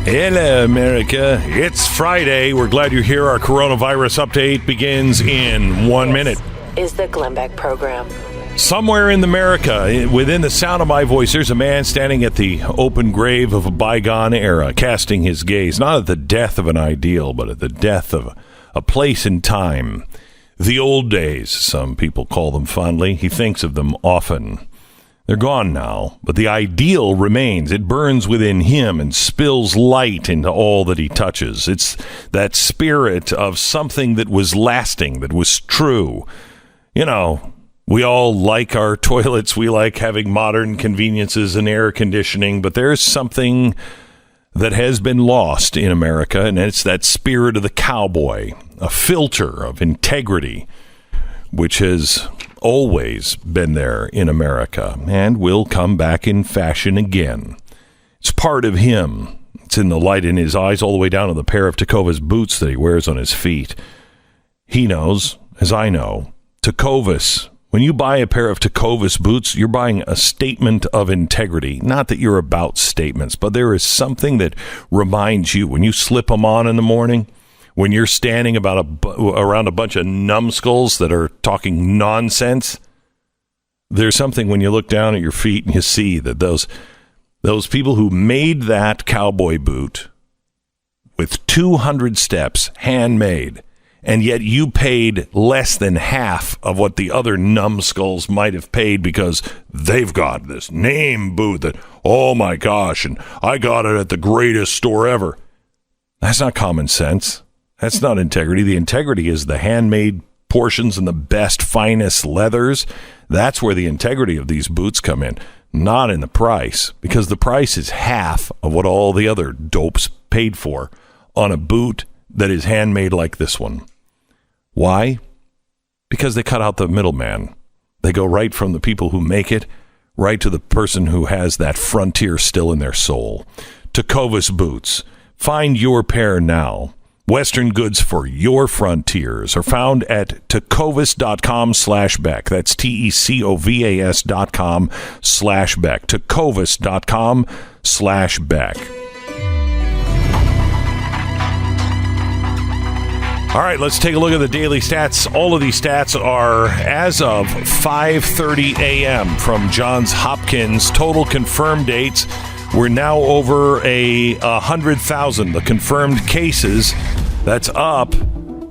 Hello, America. It's Friday. We're glad you're here. Our coronavirus update begins in 1 minute. Is the Glenn Beck program. Somewhere in America, within the sound of my voice, there's a man standing at the open grave of a bygone era, casting his gaze, not at the death of an ideal, but at the death of a place and time. The old days, some people call them fondly. He thinks of them often. They're gone now, but the ideal remains. It burns within him and spills light into all that he touches. It's that spirit of something that was lasting, that was true. You know, we all like our toilets. We like having modern conveniences and air conditioning, but there's something that has been lost in America, and it's that spirit of the cowboy, a filter of integrity, which has always been there in America and will come back in fashion again. It's part of him. It's in the light in his eyes all the way down to the pair of Tecovas boots that he wears on his feet. He knows, as I know, Tecovas. When you buy a pair of Tecovas boots, you're buying a statement of integrity. Not that you're about statements, but there is something that reminds you when you slip them on in the morning, when you're standing around a bunch of numbskulls that are talking nonsense. There's something when you look down at your feet and you see that those people who made that cowboy boot with 200 steps, handmade, and yet you paid less than half of what the other numbskulls might have paid because they've got this name boot that, oh my gosh, and I got it at the greatest store ever. That's not common sense. That's not integrity. The integrity is the handmade portions and the best, finest leathers. That's where the integrity of these boots come in, not in the price, because the price is half of what all the other dopes paid for on a boot that is handmade like this one. Why? Because they cut out the middleman. They go right from the people who make it, right to the person who has that frontier still in their soul. Tecovas boots. Find your pair now. Western goods for your frontiers are found at tecovas.com/Beck. That's TECOVAS.com/Beck. Tecovas.com/Beck. All right, let's take a look at the daily stats. All of these stats are as of 5:30 a.m. from Johns Hopkins. Total confirmed dates. We're now over 100,000. The confirmed cases, that's up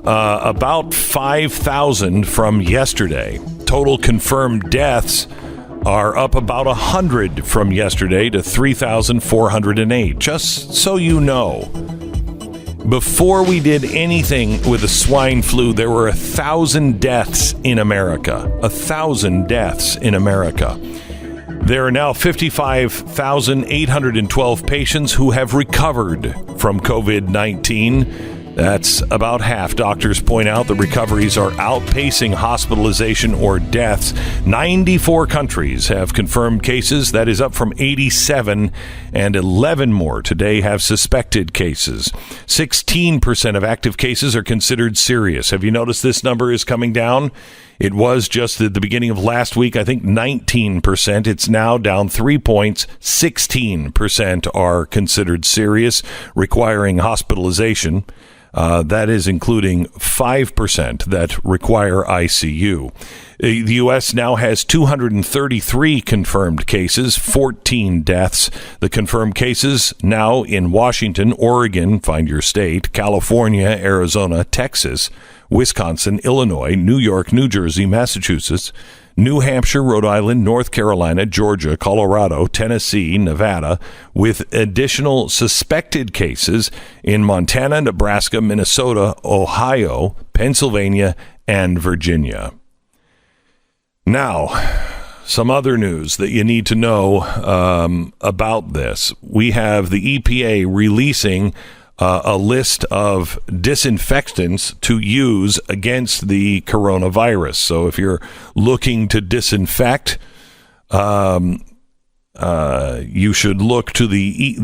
about 5,000 from yesterday. Total confirmed deaths are up about 100 from yesterday to 3,408. Just so you know, before we did anything with the swine flu, there were 1,000 deaths in America. 1,000 deaths in America. There are now 55,812 patients who have recovered from COVID-19. That's about half. Doctors point out the recoveries are outpacing hospitalization or deaths. 94 countries have confirmed cases. That is up from 87, and 11 more today have suspected cases. 16% of active cases are considered serious. Have you noticed this number is coming down? It was just at the beginning of last week, I think 19%. It's now down 3 points. 16% are considered serious, requiring hospitalization. That is including 5% that require ICU. The U.S. now has 233 confirmed cases, 14 deaths. The confirmed cases now in Washington, Oregon, find your state, California, Arizona, Texas, Wisconsin, Illinois, New York, New Jersey, Massachusetts, New Hampshire, Rhode Island, North Carolina, Georgia, Colorado, Tennessee, Nevada, with additional suspected cases in Montana, Nebraska, Minnesota, Ohio, Pennsylvania, and Virginia. Now, some other news that you need to know about this. We have the EPA releasing a list of disinfectants to use against the coronavirus. So if you're looking to disinfect, you should look to the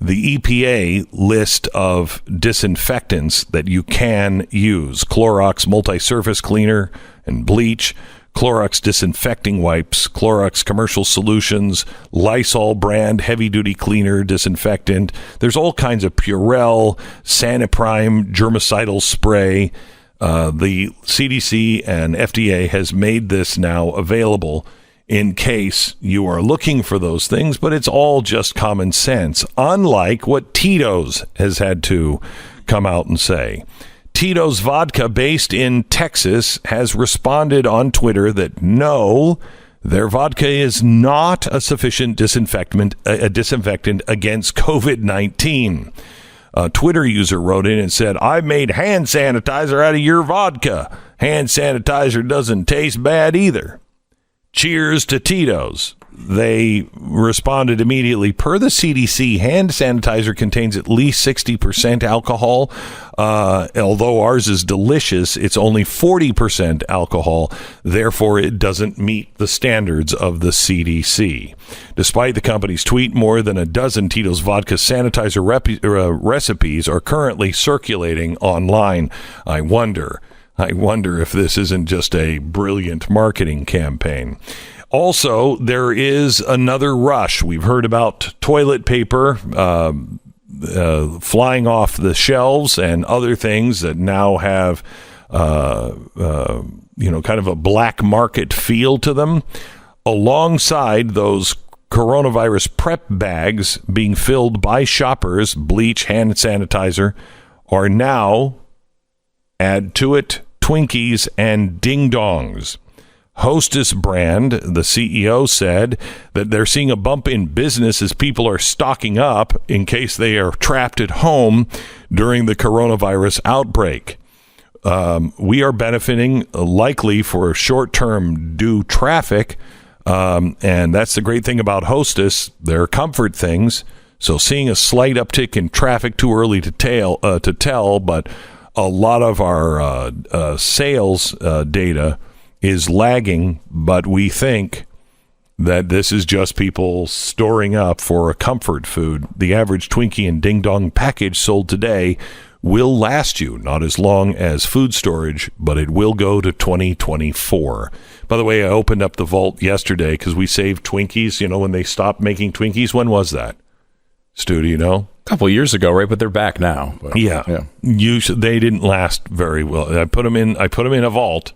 EPA list of disinfectants that you can use. Clorox multi-surface cleaner and bleach, Clorox disinfecting wipes, Clorox commercial solutions, Lysol brand heavy-duty cleaner disinfectant. There's all kinds of Purell, Saniprime germicidal spray. The CDC and FDA has made this now available in case you are looking for those things, but it's all just common sense, unlike what Tito's has had to come out and say. Tito's Vodka, based in Texas, has responded on Twitter that no, their vodka is not a sufficient disinfectant against COVID-19. A Twitter user wrote in and said, "I made hand sanitizer out of your vodka. Hand sanitizer doesn't taste bad either. Cheers to Tito's." They responded immediately. Per the CDC, hand sanitizer contains at least 60% alcohol. Although ours is delicious, it's only 40% alcohol. Therefore, it doesn't meet the standards of the CDC. Despite the company's tweet, more than a dozen Tito's vodka sanitizer recipes are currently circulating online. I wonder if this isn't just a brilliant marketing campaign. Also, there is another rush. We've heard about toilet paper flying off the shelves and other things that now have, kind of a black market feel to them. Alongside those coronavirus prep bags being filled by shoppers, bleach, hand sanitizer, are now, add to it, Twinkies and Ding Dongs. Hostess brand, the CEO said that they're seeing a bump in business as people are stocking up in case they are trapped at home during the coronavirus outbreak. We are benefiting likely for short-term due traffic, and that's the great thing about Hostess. They're comfort things, so seeing a slight uptick in traffic too early to tell, but a lot of our sales data is lagging, but we think that this is just people storing up for a comfort food. The average Twinkie and Ding Dong package sold today will last you, not as long as food storage, but it will go to 2024. By the way, I opened up the vault yesterday because we saved Twinkies, when they stopped making Twinkies. When was that? Stu, do you know? A couple of years ago, right? But they're back now. But, yeah. They didn't last very well. I put them in a vault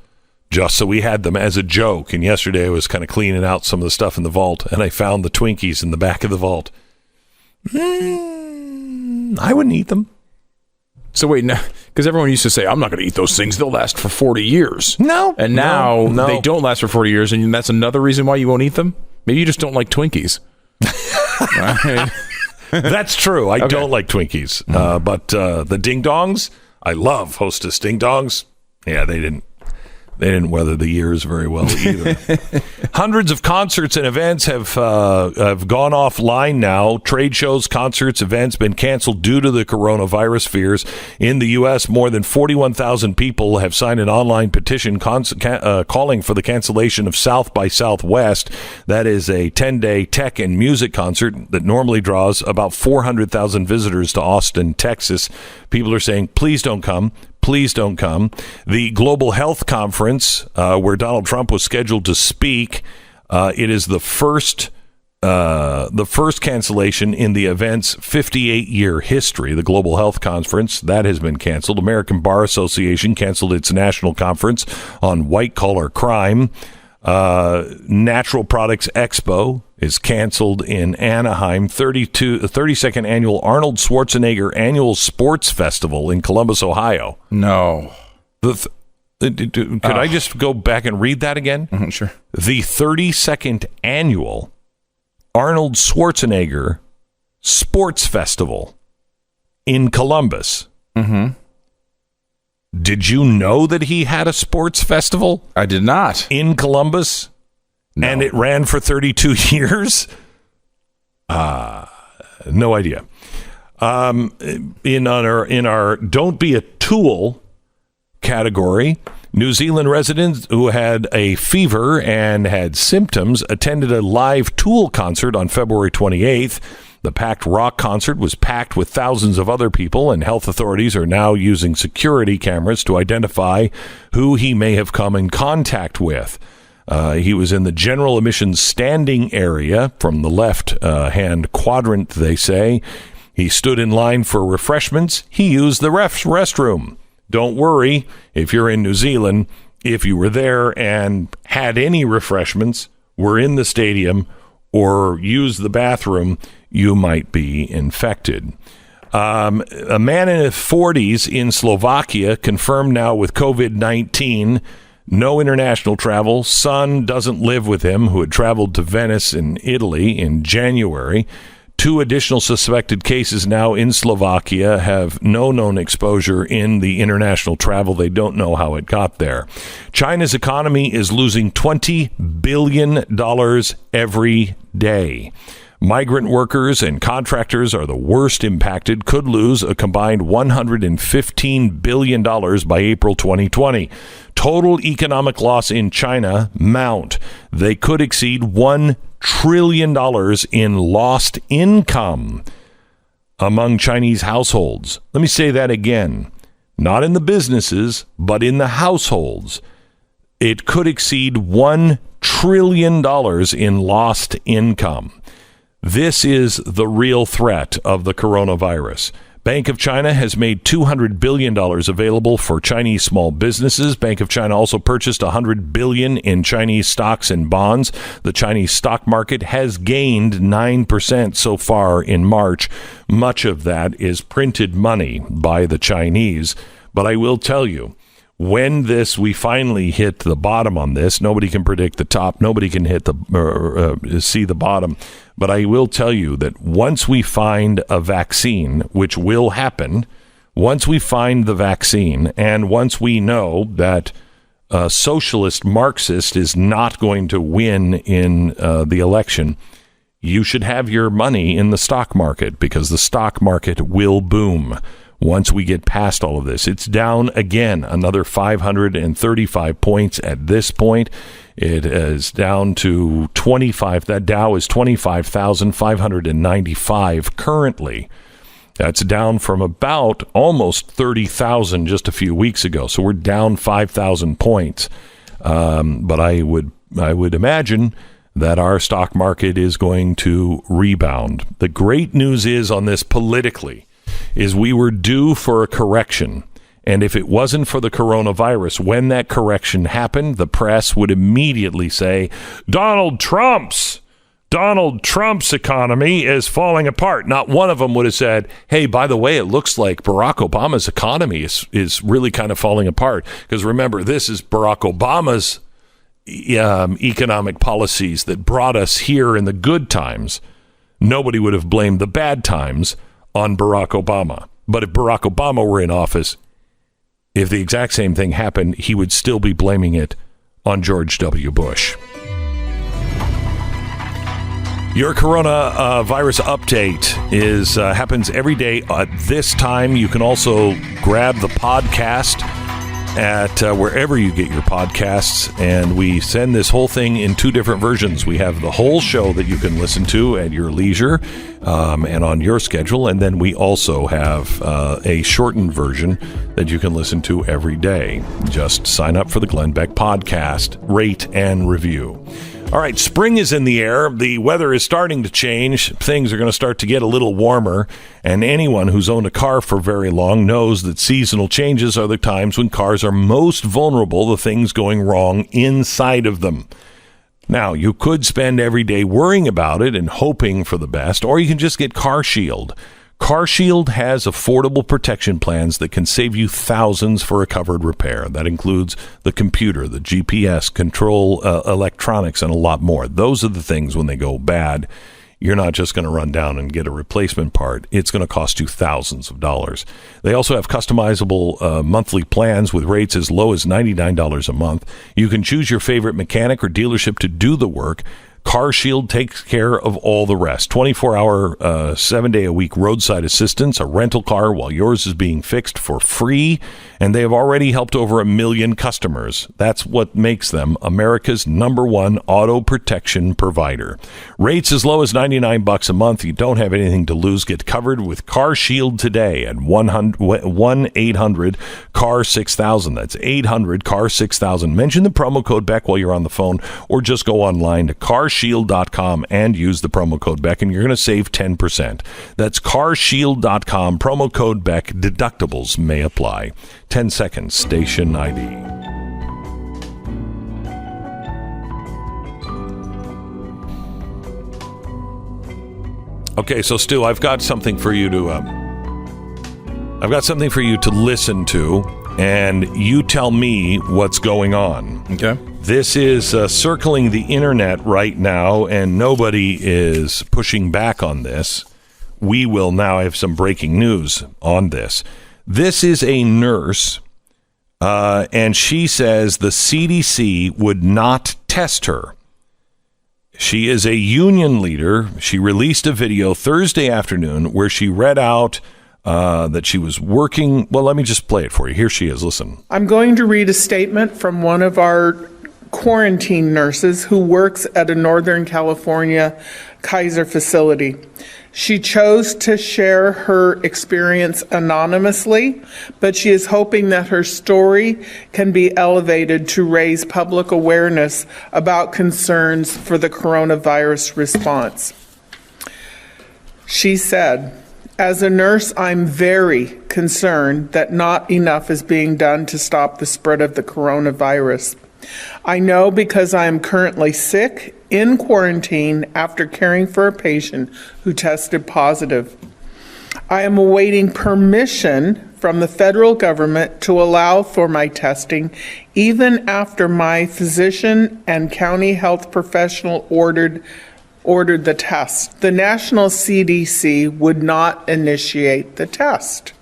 just so we had them as a joke. And yesterday I was kind of cleaning out some of the stuff in the vault, and I found the Twinkies in the back of the vault. I wouldn't eat them. So wait, because everyone used to say, I'm not going to eat those things. They'll last for 40 years. No. And now they don't last for 40 years, and that's another reason why you won't eat them? Maybe you just don't like Twinkies. Right? That's true. I don't like Twinkies. But the Ding Dongs, I love Hostess Ding Dongs. Yeah, they didn't weather the years very well either. Hundreds of concerts and events have gone offline now. Trade shows, concerts, events been canceled due to the coronavirus fears. In the U.S., more than 41,000 people have signed an online petition calling for the cancellation of South by Southwest. That is a 10-day tech and music concert that normally draws about 400,000 visitors to Austin, Texas. People are saying, please don't come. Please don't come. The Global Health Conference, where Donald Trump was scheduled to speak, it is the first cancellation in the event's 58-year history. The Global Health Conference, that has been canceled. American Bar Association canceled its national conference on white-collar crime. Natural Products Expo is canceled in Anaheim. 32nd annual Arnold Schwarzenegger Annual Sports Festival in Columbus, Ohio. No. Could I just go back and read that again? Mm-hmm, sure. The 32nd annual Arnold Schwarzenegger Sports Festival in Columbus. Mm-hmm. Did you know that he had a sports festival? I did not. In Columbus? No. And it ran for 32 years? No idea. In our Don't Be a Tool category, New Zealand residents who had a fever and had symptoms attended a live Tool concert on February 28th. The packed rock concert was packed with thousands of other people, and health authorities are now using security cameras to identify who he may have come in contact with. He was in the general admissions standing area from the left-hand quadrant, they say. He stood in line for refreshments. He used the restroom. Don't worry, if you're in New Zealand, if you were there and had any refreshments, were in the stadium, or used the bathroom, you might be infected. A man in his 40s in Slovakia confirmed now with COVID-19, no international travel. Son doesn't live with him, who had traveled to Venice in Italy in January. 2 additional suspected cases now in Slovakia have no known exposure in the international travel. They don't know how it got there. China's economy is losing $20 billion every day. Migrant workers and contractors are the worst impacted, could lose a combined $115 billion by April 2020. Total economic loss in China mount. They could exceed $1 trillion in lost income among Chinese households. Let me say that again. Not in the businesses, but in the households. It could exceed $1 trillion in lost income. This is the real threat of the coronavirus. Bank of China has made $200 billion available for Chinese small businesses. Bank of China also purchased $100 billion in Chinese stocks and bonds. The Chinese stock market has gained 9% so far in March. Much of that is printed money by the Chinese. But I will tell you, when we finally hit the bottom on this, nobody can predict the top. Nobody can see the bottom. But I will tell you that once we find a vaccine, which will happen, once we find the vaccine, and once we know that a socialist Marxist is not going to win in the election, you should have your money in the stock market, because the stock market will boom. Once we get past all of this, it's down again, another 535 points at this point. It is down to 25. That Dow is 25,595 currently. That's down from about almost 30,000 just a few weeks ago. So we're down 5,000 points. But I would imagine that our stock market is going to rebound. The great news is on this politically is we were due for a correction. And if it wasn't for the coronavirus, when that correction happened, the press would immediately say, Donald Trump's economy is falling apart. Not one of them would have said, hey, by the way, it looks like Barack Obama's economy is really kind of falling apart. Because remember, this is Barack Obama's economic policies that brought us here in the good times. Nobody would have blamed the bad times on Barack Obama. But if Barack Obama were in office, if the exact same thing happened, he would still be blaming it on George W. Bush. Your coronavirus update happens every day at this time. You can also grab the podcast at wherever you get your podcasts, and we send this whole thing in 2 different versions. We have the whole show that you can listen to at your leisure and on your schedule, and then we also have a shortened version that you can listen to every day. Just sign up for the Glenn Beck podcast, rate and review. All right, spring is in the air. The weather is starting to change. Things are going to start to get a little warmer. And anyone who's owned a car for very long knows that seasonal changes are the times when cars are most vulnerable to things going wrong inside of them. Now, you could spend every day worrying about it and hoping for the best, or you can just get Car Shield. Car Shield has affordable protection plans that can save you thousands for a covered repair. That includes the computer, the GPS, control electronics, and a lot more. Those are the things when they go bad. You're not just going to run down and get a replacement part. It's going to cost you thousands of dollars. They also have customizable monthly plans with rates as low as $99 a month. You can choose your favorite mechanic or dealership to do the work. CarShield takes care of all the rest. 24-hour, 7-day-a-week roadside assistance, a rental car while yours is being fixed for free, and they have already helped over 1 million customers. That's what makes them America's #1 auto protection provider. Rates as low as $99 a month. You don't have anything to lose. Get covered with CarShield today at 1-800-CAR-6000. That's 800-CAR-6000. Mention the promo code Beck while you're on the phone, or just go online to carshield.com and use the promo code Beck, and you're going to save 10%. That's carshield.com, promo code Beck. Deductibles may apply. 10 seconds, station ID. Okay, so Stu, I've got something for you to listen to, and you tell me what's going on. Okay. This is circling the internet right now, and nobody is pushing back on this. We will now have some breaking news on this. This is a nurse, and she says the CDC would not test her. She is a union leader. She released a video Thursday afternoon where she read out that she was working. Well, let me just play it for you. Here she is. Listen. I'm going to read a statement from one of our quarantine nurses who works at a Northern California Kaiser facility. She chose to share her experience anonymously, but she is hoping that her story can be elevated to raise public awareness about concerns for the coronavirus response. She said, "As a nurse, I'm very concerned that not enough is being done to stop the spread of the coronavirus. I know because I am currently sick in quarantine after caring for a patient who tested positive. I am awaiting permission from the federal government to allow for my testing, even after my physician and county health professional ordered the test. The national CDC would not initiate the test.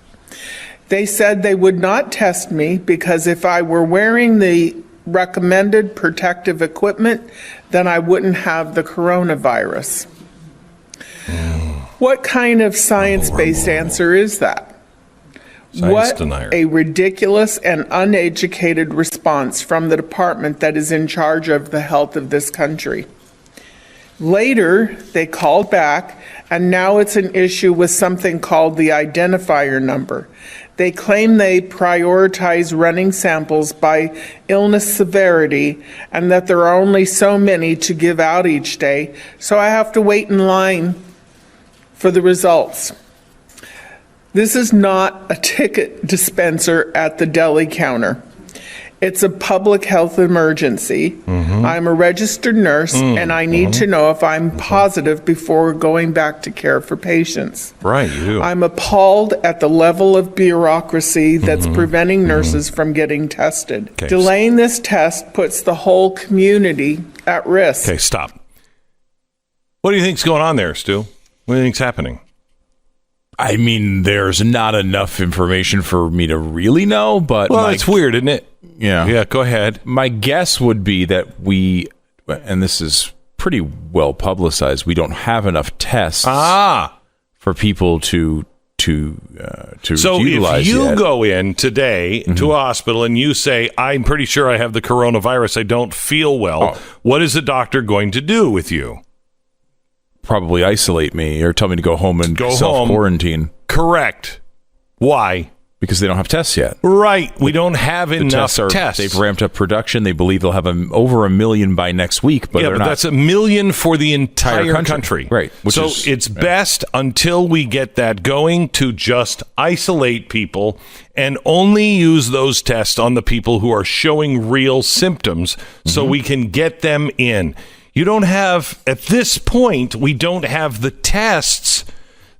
They said they would not test me because if I were wearing the recommended protective equipment, then I wouldn't have the coronavirus." What kind of science-based answer is that? What denier. a ridiculous and uneducated response from the department that is in charge of the health of this country. Later, they called back, and now it's an issue with something called the identifier number. They claim they prioritize running samples by illness severity and that there are only so many to give out each day, so I have to wait in line for the results. This is not a ticket dispenser at the deli counter. It's a public health emergency. I'm a registered nurse, and I need to know if I'm positive before going back to care for patients. Right, you do. I'm appalled at the level of bureaucracy that's preventing nurses from getting tested. Okay. Delaying this test puts the whole community at risk. Okay, stop. What do you think's going on there, Stu? What do you think's happening? I mean, there's not enough information for me to really know, but... Well, it's weird, isn't it? Yeah. Yeah, go ahead. My guess would be that we, and this is pretty well publicized, we don't have enough tests for people to so utilize if you yet. go in today to a hospital and you say, I'm pretty sure I have the coronavirus, I don't feel well, what is the doctor going to do with you? Probably isolate me or tell me to go home and self-quarantine. Correct. Why? Because they don't have tests yet. Right. We don't have enough tests. They've ramped up production. They believe they'll have over 1 million by next week. But but that's 1 million for the entire country. Right. So it's best until we get that going to just isolate people and only use those tests on the people who are showing real symptoms so we can get them in. You don't have, at this point, we don't have the tests.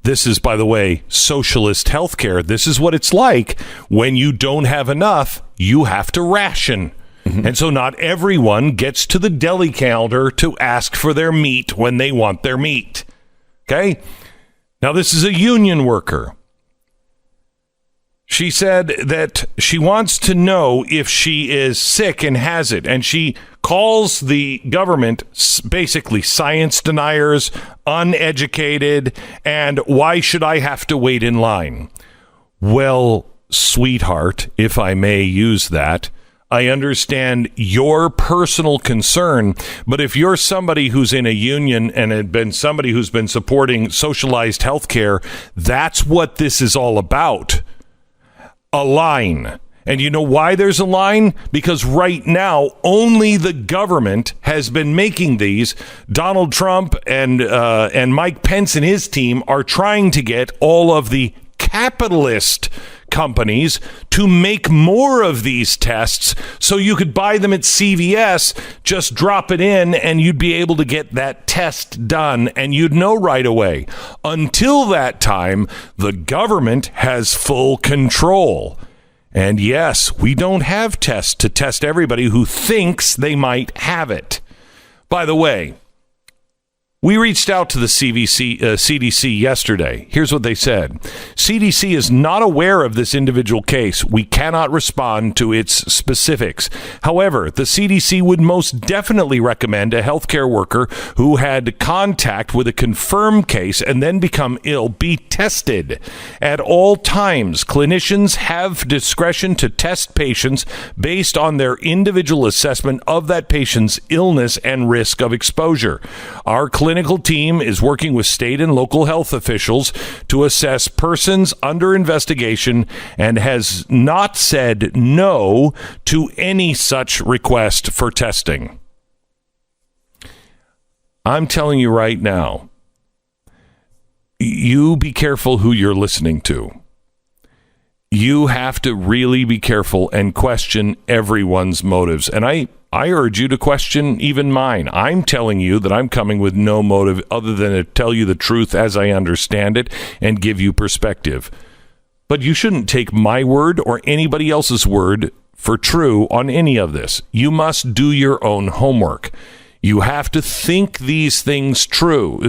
This is, by the way, socialist healthcare. This is what it's like when you don't have enough, you have to ration. And so not everyone gets to the deli counter to ask for their meat when they want their meat. Okay? Now, this is a union worker. She said that she wants to know if she is sick and has it. And she calls the government basically science deniers, uneducated, and why should I have to wait in line? Well, sweetheart, if I may use that, I understand your personal concern, but if you're somebody who's in a union and had been somebody who's been supporting socialized health care, that's what this is all about. A line. And you know why there's a line? Because right now, only the government has been making these. Donald Trump and Mike Pence and his team are trying to get all of the capitalist companies to make more of these tests so you could buy them at CVS, just drop it in, and you'd be able to get that test done, and you'd know right away. Until that time, the government has full control. And yes, we don't have tests to test everybody who thinks they might have it. By the way, we reached out to the CDC yesterday. Here's what they said. CDC is not aware of this individual case. We cannot respond to its specifics. However, the CDC would most definitely recommend a healthcare worker who had contact with a confirmed case and then become ill be tested. At all times, clinicians have discretion to test patients based on their individual assessment of that patient's illness and risk of exposure. Our clinical team is working with state and local health officials to assess persons under investigation and has not said no to any such request for testing. I'm telling you right now, you be careful who you're listening to. You have to really be careful and question everyone's motives. And I urge you to question even mine. I'm telling you that I'm coming with no motive other than to tell you the truth as I understand it and give you perspective. But you shouldn't take my word or anybody else's word for true on any of this. You must do your own homework. You have to think these things through.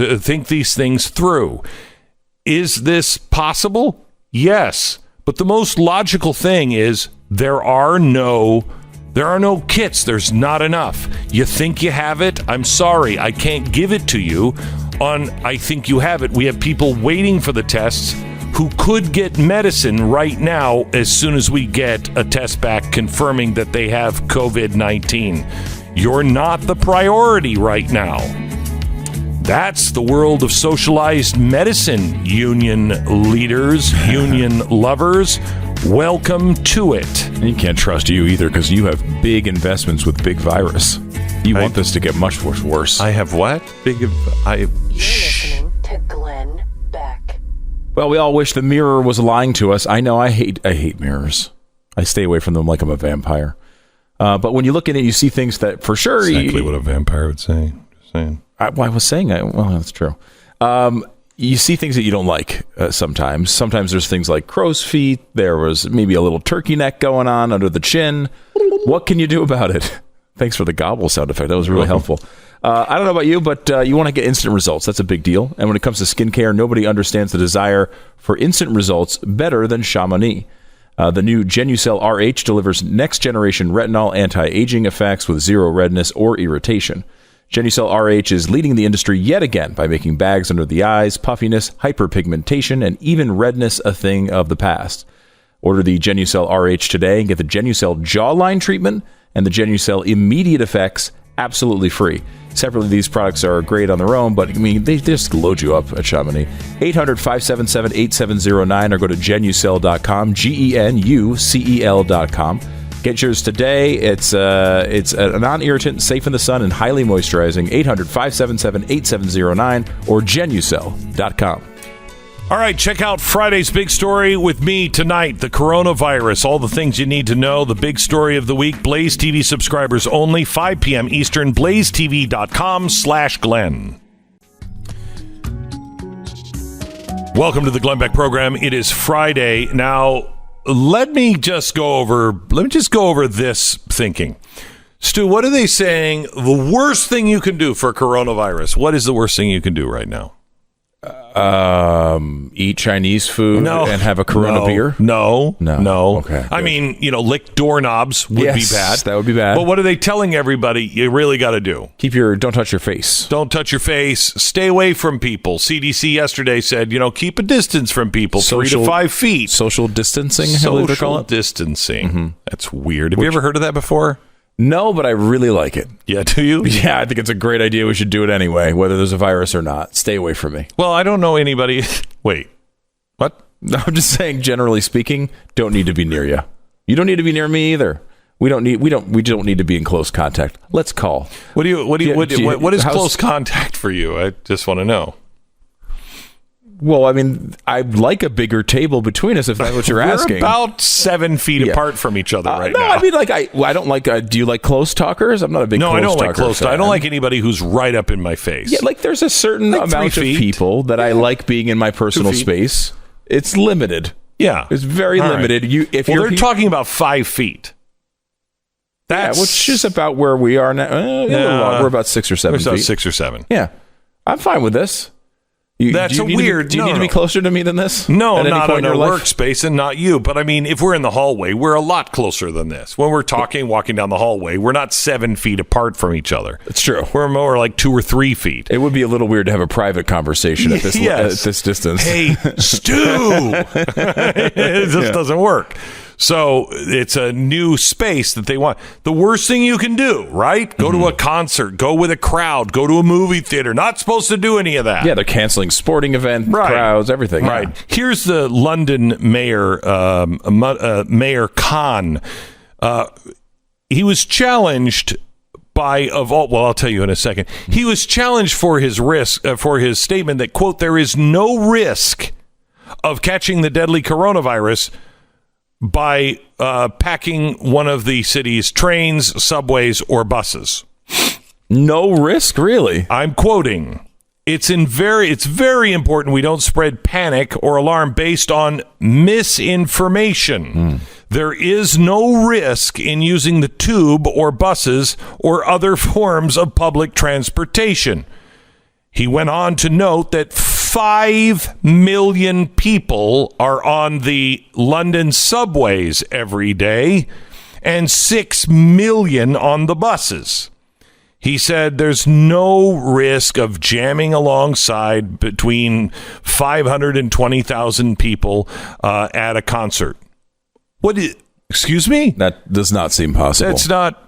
Is this possible? Yes. But the most logical thing is there are no kits. There's not enough. You think you have it? I'm sorry. I can't give it to you on I think you have it. We have people waiting for the tests who could get medicine right now as soon as we get a test back confirming that they have COVID-19. You're not the priority right now. That's the world of socialized medicine, union leaders, union lovers. Welcome to it. And you can't trust you either because you have big investments with big virus. You want this to get much worse. I have what? You're listening to Glenn Beck. Well, we all wish the mirror was lying to us. I know I hate mirrors. I stay away from them like I'm a vampire. But when you look in it, you see things that for sure... Exactly what a vampire would say. Just saying. I was saying, well, that's true. You see things that you don't like sometimes. Sometimes there's things like crow's feet. There was maybe a little turkey neck going on under the chin. What can you do about it? Thanks for the gobble sound effect. That was really helpful. I don't know about you, but you want to get instant results. That's a big deal. And when it comes to skincare, nobody understands the desire for instant results better than Chamonix. The new Genucel RH delivers next-generation retinol anti-aging effects with zero redness or irritation. Genucel RH is leading the industry yet again by making bags under the eyes, puffiness, hyperpigmentation, and even redness a thing of the past. Order the Genucel RH today and get the Genucel jawline treatment and the Genucel immediate effects absolutely free. Separately, these products are great on their own, but I mean, they just load you up at Chamonix. 800-577-8709 or go to Genucel.com, GENUCEL.com. Get yours today. It's a non-irritant, safe in the sun, and highly moisturizing. 800-577-8709 or Genucel.com. All right, check out Friday's big story with me tonight, the coronavirus. All the things you need to know, the big story of the week. Blaze TV subscribers only, 5 p.m. Eastern, blazetv.com/Glenn. Welcome to the Glenn Beck program. It is Friday. Now, let me just go over this thinking. Stu, what are they saying the worst thing you can do for coronavirus? What is the worst thing you can do right now? Eat Chinese food No. and have a Corona beer? No. Okay, I good. mean, lick doorknobs would be bad. That would be bad. But what are they telling everybody you really got to do? Don't touch your face. Don't touch your face. Stay away from people. CDC yesterday said, keep a distance from people, 3 to 5 feet. Social distancing, I believe they call Social it. distancing. That's weird. Have you ever heard of that before? No, but I really like it. Yeah, do you? Yeah, I think it's a great idea. We should do it anyway, whether there's a virus or not. Stay away from me. Well, I don't know anybody. Wait, what? No, I'm just saying, generally speaking, don't need to be near you. You don't need to be near me either. We don't need to be in close contact. Let's call. What is close contact for you? I just want to know. Well, I mean, I'd like a bigger table between us if that's what you're asking. We're about 7 feet apart from each other right now. I mean, I don't like. Do you like close talkers? I'm not a big. No, close I don't talker like close. fan. I don't like anybody who's right up in my face. Yeah, there's a certain Like 3 amount of feet. people that I like being in my personal 2 feet. space. It's limited. Yeah, It's very All right. limited. They're talking about 5 feet. That's which is about where we are now. We're about 6 or 7 we're feet. about 6 or 7. Yeah, I'm fine with this. That's do you a need to be- weird- do you no, need to no. be closer to me than this? No, At any not point in in our your life? workspace and not you. But I mean, if we're in the hallway, we're a lot closer than this. When we're walking down the hallway, we're not 7 feet apart from each other. It's true. We're more like 2 or 3 feet. It would be a little weird to have a private conversation at this Yes. at this distance. Hey, Stu! It just doesn't work. So it's a new space that they want. The worst thing you can do, right? Go to a concert, go with a crowd, go to a movie theater. Not supposed to do any of that. Yeah, they're canceling sporting events, Right. crowds, everything. Right. Yeah. Here's the London mayor, Mayor Khan. He was challenged I'll tell you in a second. He was challenged for his for his statement that, quote, there is no risk of catching the deadly coronavirus by packing one of the city's trains, subways, or buses. No risk, really. I'm quoting. It's very important we don't spread panic or alarm based on misinformation. There is no risk in using the tube or buses or other forms of public transportation. He went on to note that 5 million people are on the London subways every day and 6 million on the buses. He said there's no risk of jamming alongside between 500 and 20,000 people at a concert. Excuse me? That does not seem possible. That's not.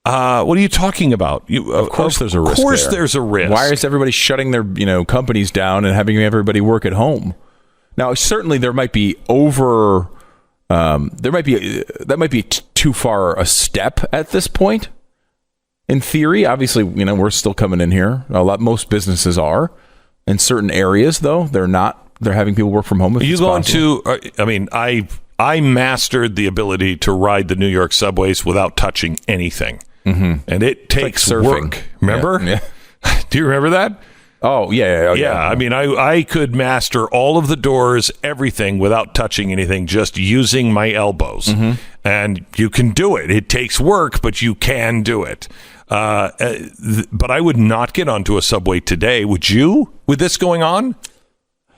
What are you talking about? Of course there's a risk. Of course there. there's a risk. Why is everybody shutting their companies down and having everybody work at home? Now, certainly there might be that might be too far a step at this point. In theory, obviously, we're still coming in here. Most businesses are. In certain areas, though, they're not. They're having people work from home. If Are you it's going possible. to? I mean, I mastered the ability to ride the New York subways without touching anything, and it takes like surfing. work. Remember? Yeah. Do you remember that? Oh, yeah. Yeah, I mean, I could master all of the doors, everything, without touching anything, just using my elbows. And you can do it. It takes work, but you can do it. But I would not get onto a subway today. Would you? With this going on?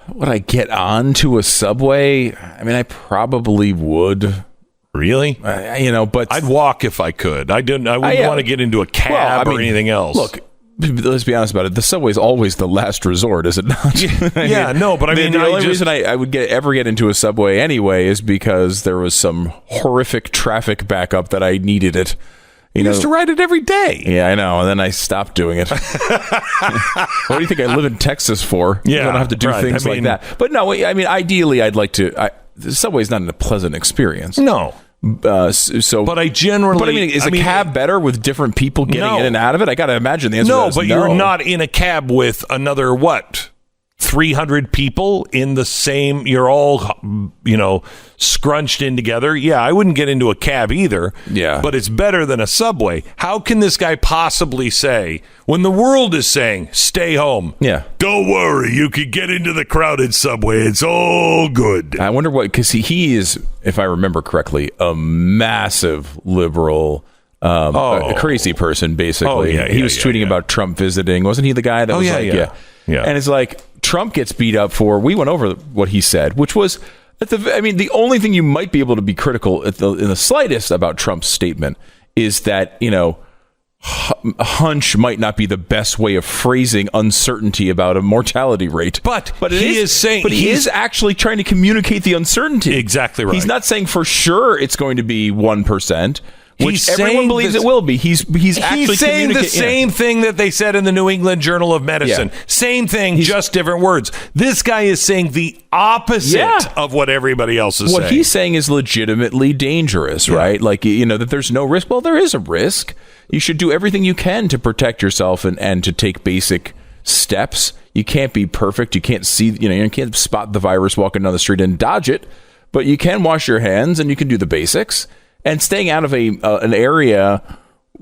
Would I get onto a subway? I mean, I probably would. Really? But I'd walk if I could. I wouldn't want to get into a cab or anything else. Look, let's be honest about it. The subway's always the last resort, is it not? Yeah, no, but I mean, the only reason I would ever get into a subway anyway is because there was some horrific traffic backup that I needed it. You used to ride it every day. Yeah, I know. And then I stopped doing it. What do you think I live in Texas for? Yeah, I don't have to do things like that. But no, I mean, ideally, I'd like to. The subway's not a pleasant experience. No. But I generally. But I mean, is a cab better with different people getting in and out of it? I got to imagine the answer. No, is but you're not in a cab with another 300 people in the same. You're all scrunched in together. Yeah, I wouldn't get into a cab either. Yeah, but it's better than a subway. How can this guy possibly say when the world is saying stay home? Yeah, don't worry, you can get into the crowded subway. It's all good. I wonder what, because he is, if I remember correctly, a massive liberal. A crazy person, basically. He was tweeting about Trump visiting. Wasn't he the guy that was Yeah. And it's like, Trump gets beat up for, we went over what he said, which was, the only thing you might be able to be critical in the slightest about Trump's statement is that, hunch might not be the best way of phrasing uncertainty about a mortality rate. But he is actually trying to communicate the uncertainty. Exactly right. He's not saying for sure it's going to be 1%. Which everyone believes it will be. He's actually saying the same thing that they said in the New England Journal of Medicine. Yeah. Same thing, just different words. This guy is saying the opposite of what everybody else is saying. What he's saying is legitimately dangerous, right? Like, that there's no risk. Well, there is a risk. You should do everything you can to protect yourself and to take basic steps. You can't be perfect. You can't see, you can't spot the virus walking down the street and dodge it, but you can wash your hands and you can do the basics. And staying out of an area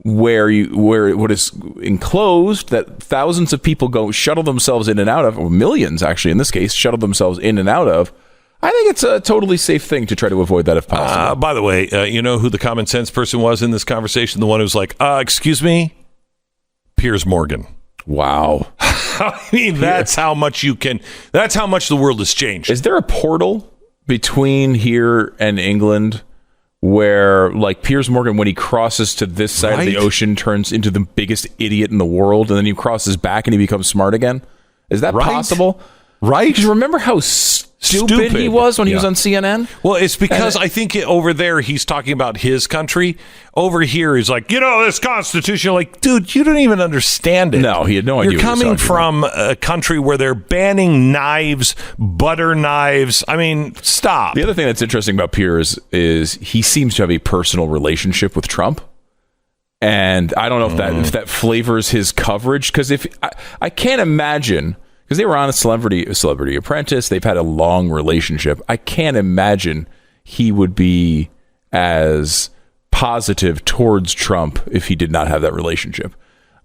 where what is enclosed that thousands of people shuttle themselves in and out of, or millions actually in this case, shuttle themselves in and out of, I think it's a totally safe thing to try to avoid that if possible. By the way, you know who the common sense person was in this conversation? The one who's like, excuse me, Piers Morgan. Wow. I mean, that's how much the world has changed. Is there a portal between here and England where, like, Piers Morgan, when he crosses to this side of the ocean, turns into the biggest idiot in the world, and then he crosses back and he becomes smart again? Is that possible? Right. Do you remember how stupid he was when he was on CNN? Well, it's because I think over there he's talking about his country. Over here he's like, this Constitution. Like, dude, you don't even understand it. No, he had no idea. You're coming from a country where they're banning knives, butter knives. I mean, stop. The other thing that's interesting about Piers is he seems to have a personal relationship with Trump. And I don't know if that flavors his coverage, because I can't imagine, because they were on a Celebrity Apprentice. They've had a long relationship. I can't imagine he would be as positive towards Trump if he did not have that relationship.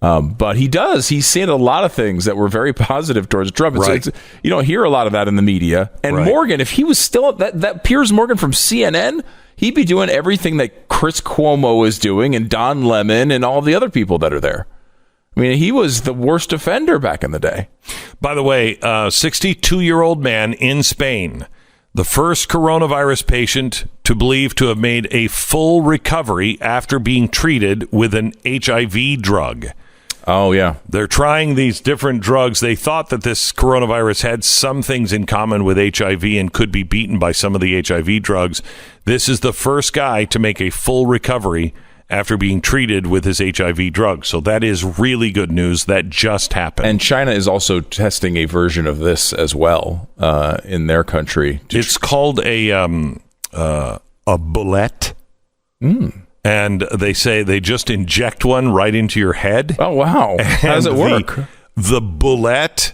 But he does. He's seen a lot of things that were very positive towards Trump. You don't hear a lot of that in the media. And Morgan, if he was still that Piers Morgan from CNN, he'd be doing everything that Chris Cuomo is doing and Don Lemon and all the other people that are there. I mean, he was the worst offender back in the day. By the way, 62-year-old man in Spain, the first coronavirus patient to believe to have made a full recovery after being treated with an HIV drug. Oh, yeah. They're trying these different drugs. They thought that this coronavirus had some things in common with HIV and could be beaten by some of the HIV drugs. This is the first guy to make a full recovery after being treated with his HIV drug. So that is really good news. That just happened. And China is also testing a version of this as well in their country. It's called a bullet. And they say they just inject one right into your head. Oh, wow. How does it work? The bullet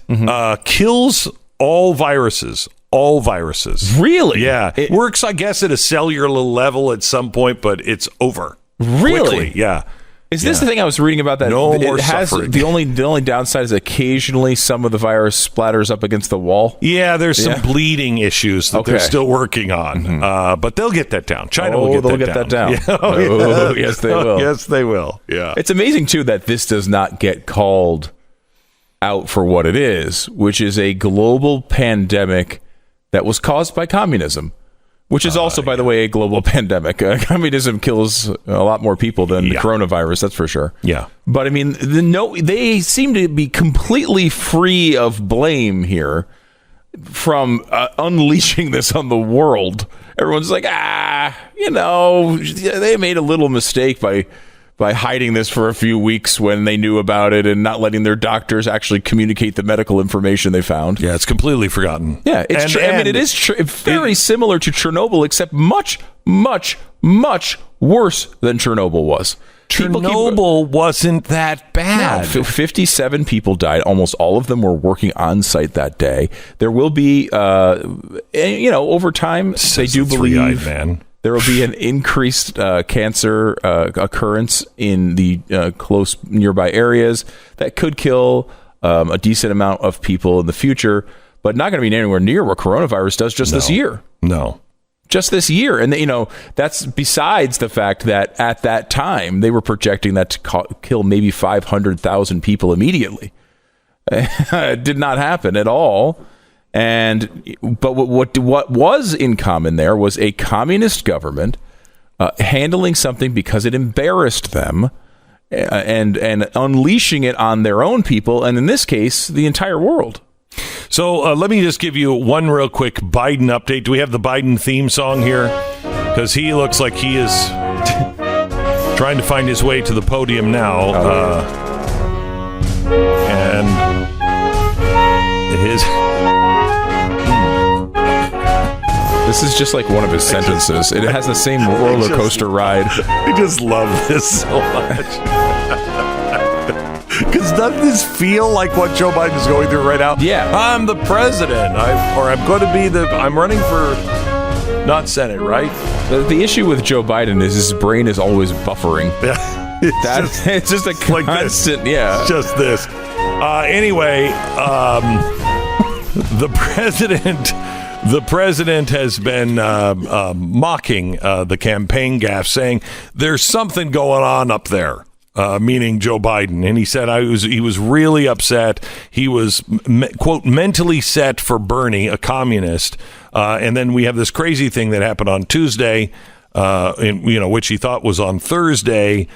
kills all viruses. All viruses. Really? Yeah. It works, I guess, at a cellular level at some point, but it's over. Really? Quickly. Yeah. Is this the thing I was reading about that? No more suffering. The only downside is occasionally some of the virus splatters up against the wall. Yeah, there's some bleeding issues that they're still working on, but they'll get that down. China will get that down. Yeah. Yes, they will. Yes, they will. Yeah. It's amazing too that this does not get called out for what it is, which is a global pandemic that was caused by communism. Which is also, by the way, a global pandemic. Communism kills a lot more people than the coronavirus, that's for sure. Yeah. But, I mean, they seem to be completely free of blame here from unleashing this on the world. Everyone's like, they made a little mistake by hiding this for a few weeks when they knew about it and not letting their doctors actually communicate the medical information they found. Yeah, it's completely forgotten. Yeah, it is very similar to Chernobyl, except much, much, much worse than Chernobyl was. Chernobyl wasn't that bad. No, 57 people died. Almost all of them were working on site that day. There will be, over time, they do believe there will be an increased cancer occurrence in the close nearby areas that could kill a decent amount of people in the future, but not going to be anywhere near what coronavirus does this year. No. Just this year. And, that's besides the fact that at that time, they were projecting that to kill maybe 500,000 people immediately. It did not happen at all. But what was in common there was a communist government handling something because it embarrassed them and unleashing it on their own people, and in this case, the entire world. So let me just give you one real quick Biden update. Do we have the Biden theme song here? Because he looks like he is trying to find his way to the podium now. And his... This is just like one of his sentences. It has the same roller coaster ride. I just love this so much. Because doesn't this feel like what Joe Biden's going through right now? Yeah. I'm the president. I'm going to be I'm running for not Senate, right? The issue with Joe Biden is his brain is always buffering. Yeah. It's just a like constant, this. yeah. It's just this. Anyway, the president has been mocking the campaign gaffe, saying there's something going on up there, meaning Joe Biden. And he said he was really upset. He was, quote, mentally set for Bernie, a communist. And then we have this crazy thing that happened on Tuesday, which he thought was on Thursday.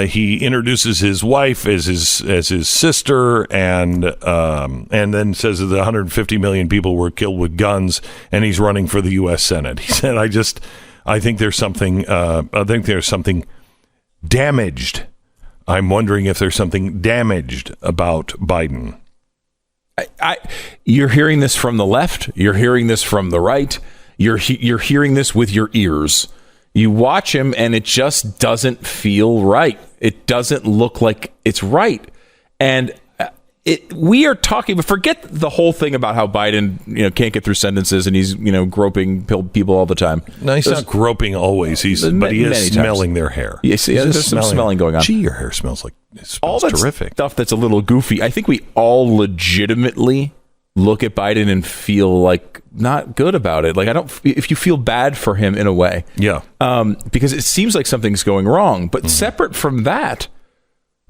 He introduces his wife as his sister, and then says that 150 million people were killed with guns, and he's running for the U.S. Senate. He said, "I think there's something. Damaged. I'm wondering if there's something damaged about Biden." You're hearing this from the left. You're hearing this from the right. You're hearing this with your ears. You watch him, and it just doesn't feel right. It doesn't look like it's right. And we are talking, but forget the whole thing about how Biden, can't get through sentences and he's, groping people all the time. No, he's not groping always. But he is smelling their hair. Yes, there's some smelling going on. Gee, your hair smells all that terrific. Stuff that's a little goofy. I think we all legitimately look at Biden and feel like not good about it. Like, if you feel bad for him in a way. Yeah. Because it seems like something's going wrong. But separate from that,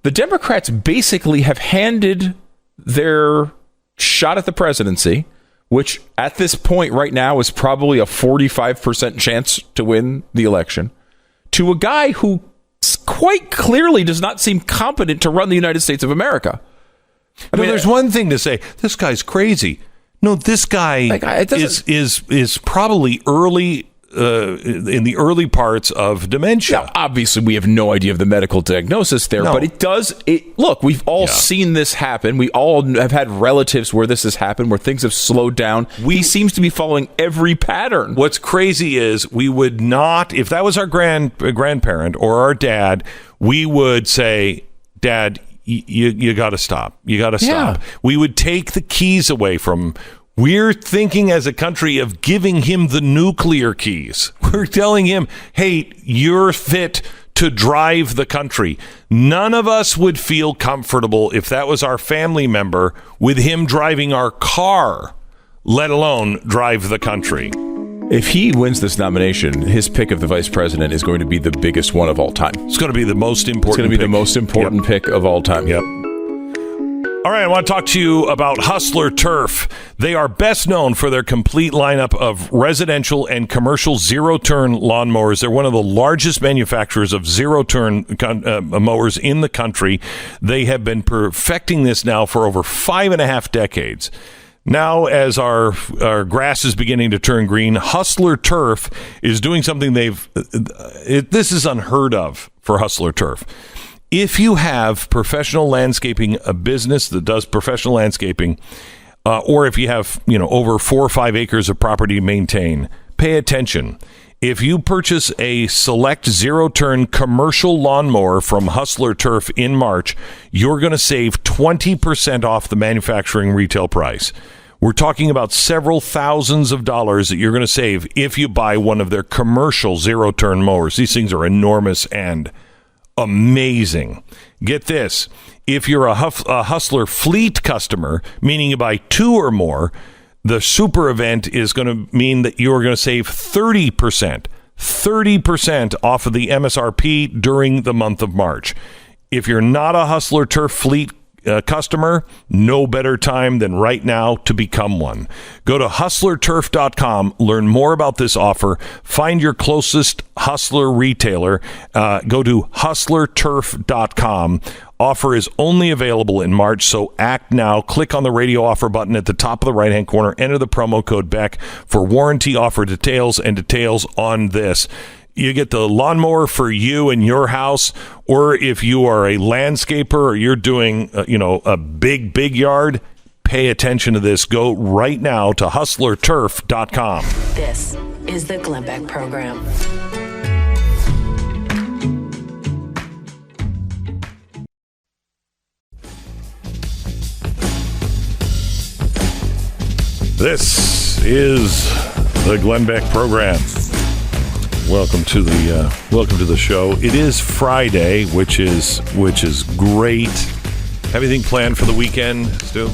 the Democrats basically have handed their shot at the presidency, which at this point right now is probably a 45% chance to win the election, to a guy who quite clearly does not seem competent to run the United States of America. I mean, there's one thing to say, this guy's crazy. No, this guy is probably early in the early parts of dementia. Now, obviously, we have no idea of the medical diagnosis there, but look, we've all seen this happen. We all have had relatives where this has happened, where things have slowed down. He seems to be following every pattern. What's crazy is we would not, if that was our grandparent or our dad, we would say, Dad, you got to stop. You got to stop. We would take the keys away from. We're thinking as a country of giving him the nuclear keys. We're telling him, hey, you're fit to drive the country. None of us would feel comfortable if that was our family member with him driving our car, let alone drive the country. If he wins this nomination, his pick of the vice president is going to be the biggest one of all time. It's going to be the most important. It's going to be the most important pick of all time. Yep. All right, I want to talk to you about Hustler Turf. They are best known for their complete lineup of residential and commercial zero-turn lawnmowers. They're one of the largest manufacturers of zero-turn mowers in the country. They have been perfecting this now for over 5.5 decades. Now, as our grass is beginning to turn green, Hustler Turf is doing something this is unheard of for Hustler Turf. If you have professional landscaping, a business that does professional landscaping, or if you have, over 4 or 5 acres of property to maintain, pay attention. If you purchase a select zero-turn commercial lawnmower from Hustler Turf in March, you're going to save 20% off the manufacturing retail price. We're talking about several thousands of dollars that you're going to save if you buy one of their commercial zero-turn mowers. These things are enormous and amazing. Get this. If you're a Hustler Fleet customer, meaning you buy 2 or more, the super event is going to mean that you're going to save 30% off of the MSRP during the month of March. If you're not a Hustler Turf Fleet customer, no better time than right now to become one. Go to hustlerturf.com, learn more about this offer, find your closest Hustler retailer. Go to hustlerturf.com. Offer is only available in March, so act now. Click on the radio offer button at the top of the right-hand corner. Enter the promo code BECK for warranty offer details and details on this. You get the lawnmower for you and your house, or if you are a landscaper or you're doing, a big yard, pay attention to this. Go right now to hustlerturf.com. This is the Glenn Beck Program. This is the Glenn Beck Program. Welcome to the show. It is Friday, which is great. Anything planned for the weekend, Stu?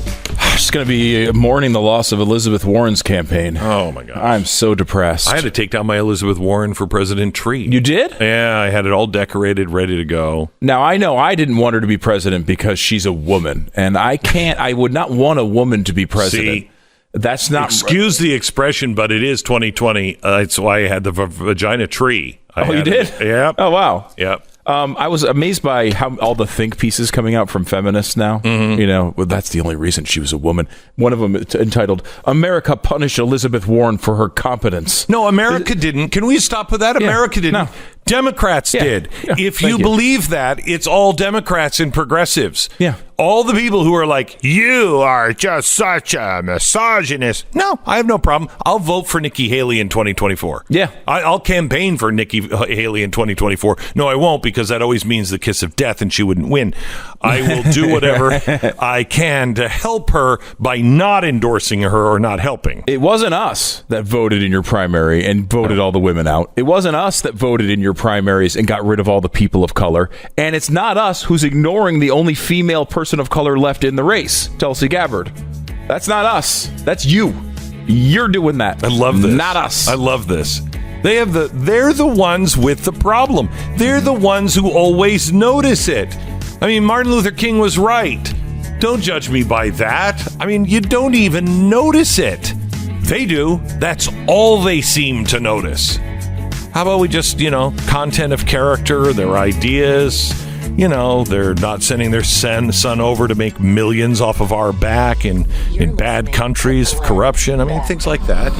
Just going to be mourning the loss of Elizabeth Warren's campaign. Oh my gosh. I'm so depressed. I had to take down my Elizabeth Warren for President tree. You did? Yeah, I had it all decorated, ready to go. Now, I know I didn't want her to be president because she's a woman, and I would not want a woman to be president. See, that's not... Excuse the expression, but it is 2020. That's why I had the vagina tree. You did? Yep. Oh, wow. Yep. I was amazed by how all the think pieces coming out from feminists now. Mm-hmm. That's the only reason she was a woman. One of them entitled, "America punished Elizabeth Warren for her competence." No, America didn't. Can we stop with that? Yeah. America didn't. No. Democrats did. Yeah. If you believe that, it's all Democrats and progressives. Yeah. All the people who are like, you are just such a misogynist. No, I have no problem. I'll vote for Nikki Haley in 2024. Yeah. I'll campaign for Nikki Haley in 2024. No, I won't, because that always means the kiss of death and she wouldn't win. I will do whatever I can to help her by not endorsing her or not helping. It wasn't us that voted in your primary and voted all the women out. It wasn't us that voted in your primaries and got rid of all the people of color. And it's not us who's ignoring the only female person of color left in the race, Tulsi Gabbard. That's not us. That's you. You're doing that. I love this. Not us. I love this. They're the ones with the problem. They're the ones who always notice it. I mean, Martin Luther King was right. Don't judge me by that. I mean, you don't even notice it. They do. That's all they seem to notice. How about we just, content of character, their ideas, they're not sending their son over to make millions off of our back in bad countries, corruption. I mean, things like that,